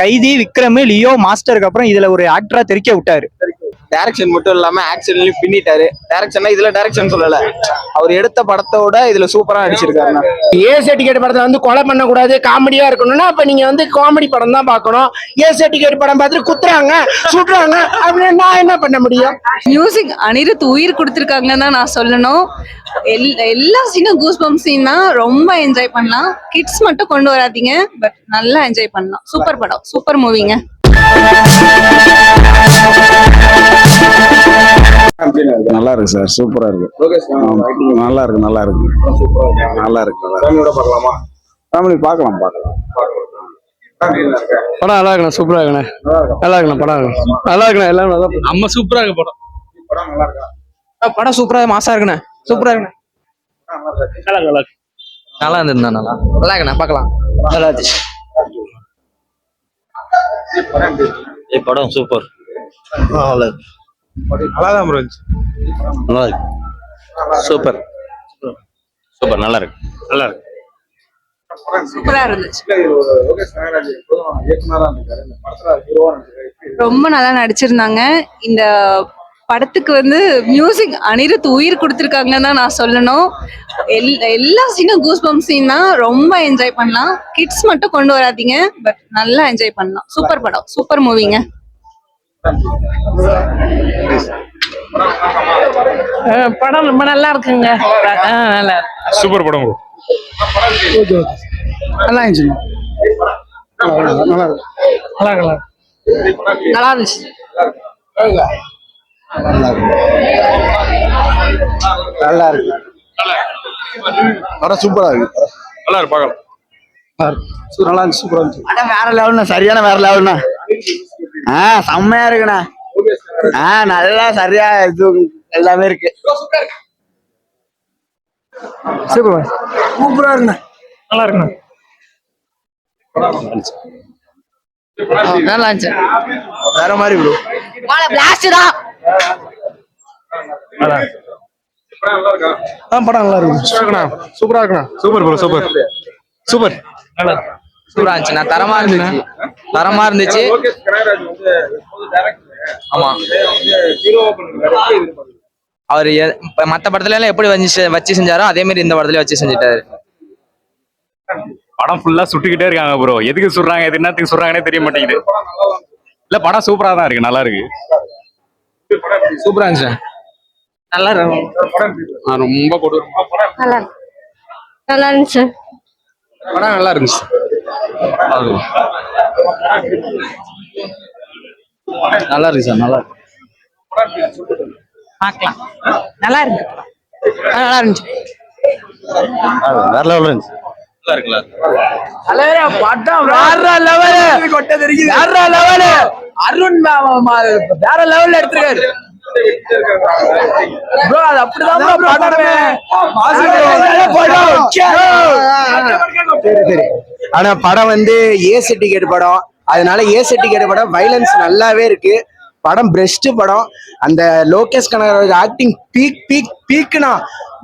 கைதி, விக்ரம், லியோ, மாஸ்டருக்கு அப்புறம் இதுல ஒரு ஆக்டரா தெரிக்க விட்டாரு. டைரக்ஷன் மட்டும் இல்லாம ஆக்ஷன்லயும் பின்னிட்டாரு. டைரக்ஷன்னா இதுல டைரக்ஷன் சொல்லல, அவர் எடுத்த படத்தோட இதுல சூப்பரா நடிச்சிருக்காருண்ணா. ஏ சர்டிபிகேட் படத்துல வந்து கொலை பண்ணக்கூடாது, காமெடியா இருக்கணும்னா அப்ப நீங்க வந்து காமெடி படம் தான் பார்க்கணும். ஏ சர்டிபிகேட் படம் பார்த்துட்டு குத்துறாங்க, சுடுறாங்க அப்படின்னு நான் என்ன பண்ண முடியும்? மியூசிக் அனிருத் உயிர் கொடுத்துருக்காங்கன்னு தான் நான் சொல்லணும். எல்லா சீனும் கூஸ் பம்ப் சீன் தான், ரொம்ப என்ஜாய் பண்ணலாம். கிட்ஸ் மட்டும் கொண்டு வராதீங்க, பட் நல்லா என்ஜாய் பண்ணலாம். சூப்பர் படம், சூப்பர் மூவிங்க. நல்லா இருக்கு சார், சூப்பரா இருக்கு. நல்லா இருக்கு, நல்லா இருக்கு, நல்லா இருக்கு. ஃபேமிலி பார்க்கலாம். படம் நல்லா இருக்குண்ணா, சூப்பரா இருக்குண்ணா, நல்லா இருக்குண்ணா, படம் நல்லா இருக்குண்ணா, எல்லாம் நல்லா நம்ம சூப்பரா இருக்கு படம். படம் சூப்பரா மாசா இருக்குண்ணே, சூப்பரா இருக்குண்ணே, நல்லா இருந்ததுண்ணா, நல்லா இருக்குண்ணா, பார்க்கலாம். நல்லா இருந்துச்சு. படம் சூப்பர், நல்லா இருக்கு, நல்லா தான் இருந்துச்சு, நல்லா இருக்கு, சூப்பர் சூப்பர், நல்லா இருக்கு, நல்லா இருக்கு, சூப்பரா இருந்துச்சு. ரொம்ப நல்லா நடிச்சிருந்தாங்க. இந்த படத்துக்கு வந்து மியூசிக் அனிருத் உயிர் கொடுத்துருக்காங்கன்னு தான் நான் சொல்லணும். எல்லா சீனும் கூஸ் பம்ப் சீன் தான், ரொம்ப என்ஜாய் பண்ணலாம். கிட்ஸ் மட்டும் கொண்டு வராதீங்க, பட் நல்லா என்ஜாய் பண்ணலாம். சூப்பர் படம், சூப்பர் மூவிங்க. படம் ரொம்ப நல்லா இருக்குங்க. நல்லா சூப்பர் படம். நல்லா இருந்துச்சு, நல்லா இருந்துச்சு. நல்லா இருக்கு. படம் சூப்பரா இருக்கு, நல்லா இருக்கு, பார்க்கலாம். நல்லா இருந்துச்சு, சூப்பரா இருந்துச்சு. வேற லெவல்ண்ணா, சரியான வேற லெவல்ண்ணா. செம்மையா இருக்குண்ணா. நல்லா சரியா இது எல்லாமே இருக்கு. சூப்பரா இருக்குண்ணா, நல்லா இருக்குண்ணா, நல்லா இருந்துச்சு. வேற மாதிரி ப்ரோ. பிளாஸ்ட் தான். படம் நல்லா இருக்கு, சூப்பரா இருக்குண்ணா, சூப்பர் ப்ரோ, சூப்பர் சூப்பர், சூப்பரா இருந்துச்சு, நான் தரமா இருந்துச்சு, தரமா இருந்துச்சு. ஆமா, அவரு மத்த படத்துல எல்லாம் எப்படி வச்சு செஞ்சாரோ அதே மாதிரி இந்த படத்துல வச்சு செஞ்சுட்டாரு. படம் ஃபுல்லா சுட்டுக்கிட்டே இருக்காங்க ப்ரோ. எதுக்கு சுடுறாங்க, எது என்னத்துக்கு சுடுறாங்கன்னே தெரிய மாட்டேங்குது. இல்ல படம் சூப்பரா தான் இருக்கு, நல்லா இருக்கு, சூப்பரா இருந்துச்சு, நல்லா இருக்கு. ரொம்ப கொடூரமா நல்லா இருந்துச்சு. படம் நல்லா இருந்துச்சு, நல்லா இருக்கு சார், நல்லா இருக்கு, பார்க்கலாம். நல்லா இருக்கு, நல்லா இருந்துச்சு. வேற லெவல்ல இருந்துச்சு. அருண் வேற லெவல்ல எடுத்திருக்காரு ப்ரோ. அது அப்படிதான் ஆனா படம் வந்து ஏ சர்டிபிகேட் படம், அதனால ஏ சர்டிபிகேட் படம் வைலன்ஸ் நல்லாவே இருக்கு. படம் பெஸ்ட் படம். அந்த லோகேஷ் கனகராஜ் ஆக்டிங் பீக்னா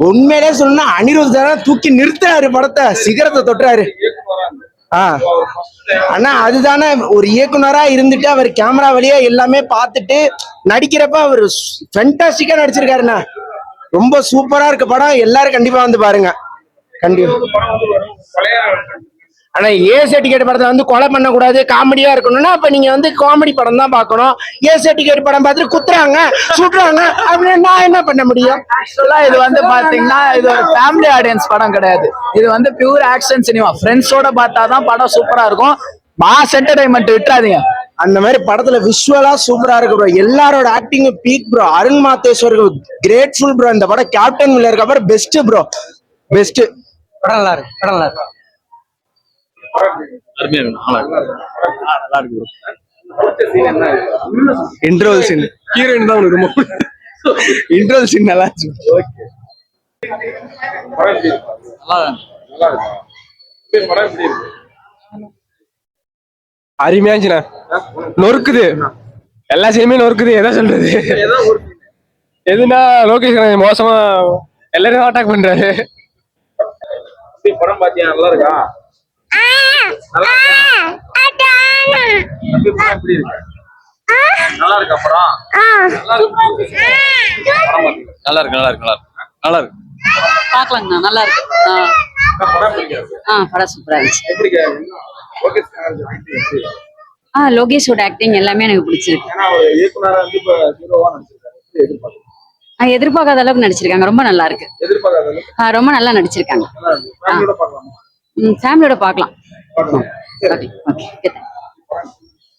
உண்மையிலே சொல்லணும்னா அனிருத் தான் தூக்கி நிறுத்துறாரு, படத்தை சிகரத்தை தொட்டுறாரு. ஆனா அதுதானே ஒரு இயக்குனரா இருந்துட்டு அவர் கேமரா வழியா எல்லாமே பார்த்துட்டு நடிக்கிறப்ப அவர் ஃபென்டாஸ்டிக்கா நடிச்சிருக்காருண்ணா. ரொம்ப சூப்பரா இருக்கு படம். எல்லாரும் கண்டிப்பா வந்து பாருங்க, கண்டிப்பா. ஆனா ஏ சர்டிபிகேட் படத்துல வந்து கொலை பண்ணக்கூடாது, காமெடியா இருக்கணும்னா அப்ப நீங்க வந்து காமெடி படம் தான் பார்க்கணும். ஏ சர்டிபிகேட் படம் பார்த்துட்டு குத்துறாங்க, சுடுறாங்க அப்படின்னு நான் என்ன பண்ண முடியும்? ஆக்சுவலா இது வந்து பாத்தீங்கன்னா இது ஒரு ஃபேமிலி ஆடியன்ஸ் படம் கிடையாது. இது வந்து பியூர் ஆக்ஷன் சினிமா. ஃப்ரெண்ட்ஸோட பார்த்தாதான் படம் சூப்பரா இருக்கும். மாஸ் என்டர்டைன்மெண்ட் விட்டுறாதீங்க. அந்த மாதிரி படத்துல விஷுவலா சூப்பரா இருக்கு ப்ரோ. எல்லாரோட ஆக்டிங் பீக் ப்ரோ. அருண் மாத்தேஸ்வருக்கு கிரேட்ஃபுல் ப்ரோ. இந்த படம் கேப்டன் மில்லர் இருக்க அப்புறம் பெஸ்ட் ப்ரோ, பெஸ்ட் படம். நல்லா இருக்கு, படம் நல்லா இருக்கு. இன்ட்ரோல் சீன் ஹீரோயின் தான் உனக்கு ரொம்ப இன்ட்ரோல் சீன் நல்லா இருந்துச்சு. அருமையா இருந்துச்சுண்ணா. நொறுக்குது, எல்லா சீனுமே நொறுக்குது. எதை சொல்றது, எதுனா லோகேஷ் கனகராஜ் மோசமா எல்லாரும் அட்டாக் பண்றாரு. படம் பாத்தியா, நல்லா இருக்கா? நல்லா இருக்கு அப்புறம் நல்லா இருக்கு நல்லா இருக்கு நல்லா இருக்கு நல்லா இருக்கு பாக்கலாங்கண்ணா நல்லா இருக்கு படம் சூப்பரா இருந்துச்சு லோகேஷோட ஆக்டிங் எல்லாமே எனக்கு பிடிச்சிருக்கு எதிர்பார்க்காத அளவுக்கு நடிச்சிருக்காங்க ரொம்ப நல்லா இருக்கு ரொம்ப நல்லா நடிச்சிருக்காங்க ஃபேமிலியோட பார்க்கலாம்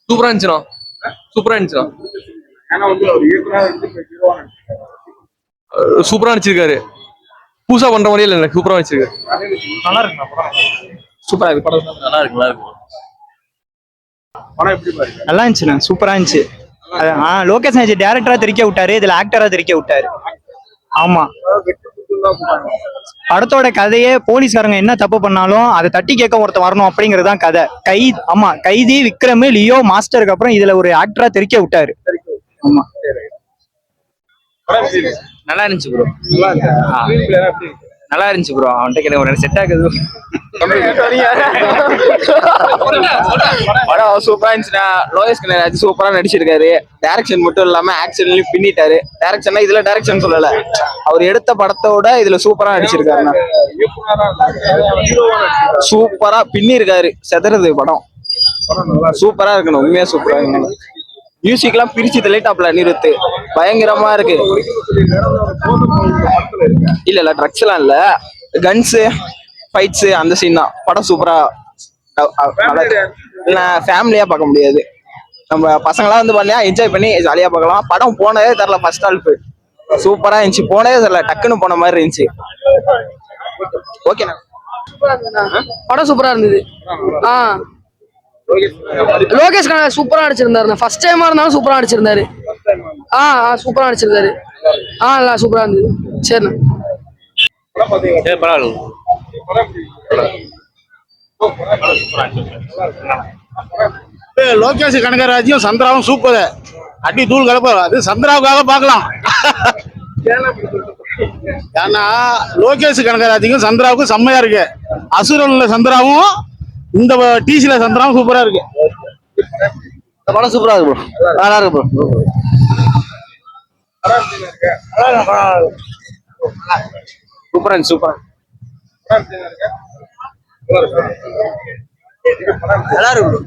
சூப்பரா இருந்துச்சுண்ணா சூப்பரா இருந்துச்சுண்ணா சூப்பரா நடிச்சிருக்காரு பூசா பண்ற மாதிரியே இல்ல சூப்பரா நடிச்சிருக்காரு நல்லா இருக்கு சூப்பரா இருக்கு படம் நல்லா இருக்கு நல்லா இருக்கு நல்லா இருந்துச்சுண்ணா சூப்பரா இருந்துச்சு லோகேஷ் நாஜி டேரக்டரா தெரிக்க விட்டாரு இதுல ஆக்டரா தெரிக்க விட்டாரு ஆமா படத்தோட கதையே போலீஸ்காரங்க என்ன தப்பு பண்ணாலும் அதை தட்டி கேட்க ஒருத்தர் வரணும் அப்படிங்கிறது தான் கதை. கைதி விக்ரம் லியோ மாஸ்டருக்கு அப்புறம் இதுல ஒரு ஆக்டரா தெரிக்க விட்டாரு. ஆமா நல்லா இருந்துச்சு ப்ரோ நல்லா இருந்துச்சு ப்ரோ அவன்கிட்ட கேட்க ஒரு செட் ஆகுது படம் சூப்பரா இருந்துச்சுன்னா லோகேஷ் கனகராஜ் சூப்பரா நடிச்சிருக்காரு. டைரக்ஷன் மட்டும் இல்லாம ஆக்ஷன்லயும் பின்னிட்டாரு. டைரக்ஷன்னா இதுல டைரக்ஷன் சொல்லல, அவர் எடுத்த படத்தோட இதுல சூப்பரா நடிச்சிருக்காரு. சூப்பரா பின்னி இருக்காரு. செதறது படம் சூப்பரா இருக்கணும். உண்மையா சூப்பரா இருக்கணும். மியூசிக் எல்லாம் பிரிச்சு தலைட்டாப்ல நிறுத்து பயங்கரமா இருக்கு. இல்ல ட்ரக்ஸ் எல்லாம் இல்ல, கன்ஸ் ஃபைட்ஸ் அந்த சீன் தான். படம் சூப்பரா ஃபேமிலியா பார்க்க முடியாது. நம்ம பசங்களா வந்து பண்ணா என்ஜாய் பண்ணி ஜாலியா பார்க்கலாம். படம் போனதே தெரியல. ஃபர்ஸ்ட் ஹால்ஃப் சூப்பரா இருந்துச்சு. போனதே தெரியல, டக்குன்னு போன மாதிரி இருந்துச்சு. ஓகேண்ணா படம் சூப்பரா இருந்தது. லோகேஷ் கனகராஜ் சூப்பரா நடிச்சிருந்தாரு. ஃபர்ஸ்ட் டைமா இருந்தாலும் சூப்பரா நடிச்சிருந்தாரு. சூப்பரா நடிச்சிருந்தாரு. நல்லா சூப்பரா இருந்தது. சரிண்ணா லோகேஷ் கனகராஜும் சந்திராவும் சூப்பர். அடி தூள் கலப்ப அது சந்திராவுக்காக பார்க்கலாம். ஏன்னா லோகேஷ் கனகராஜுக்கும் சந்திராவுக்கும் செம்மையா இருக்கு. அசுரன்ல சந்திராவும் இந்த டிசில சந்திராவும் சூப்பரா இருக்கு. படம் சூப்பரா இருக்கு ப்ரோ. நல்லா இருக்கு ப்ரோ. சூப்பரா சூப்பரா நல்லா இருக்கு ப்ரோ.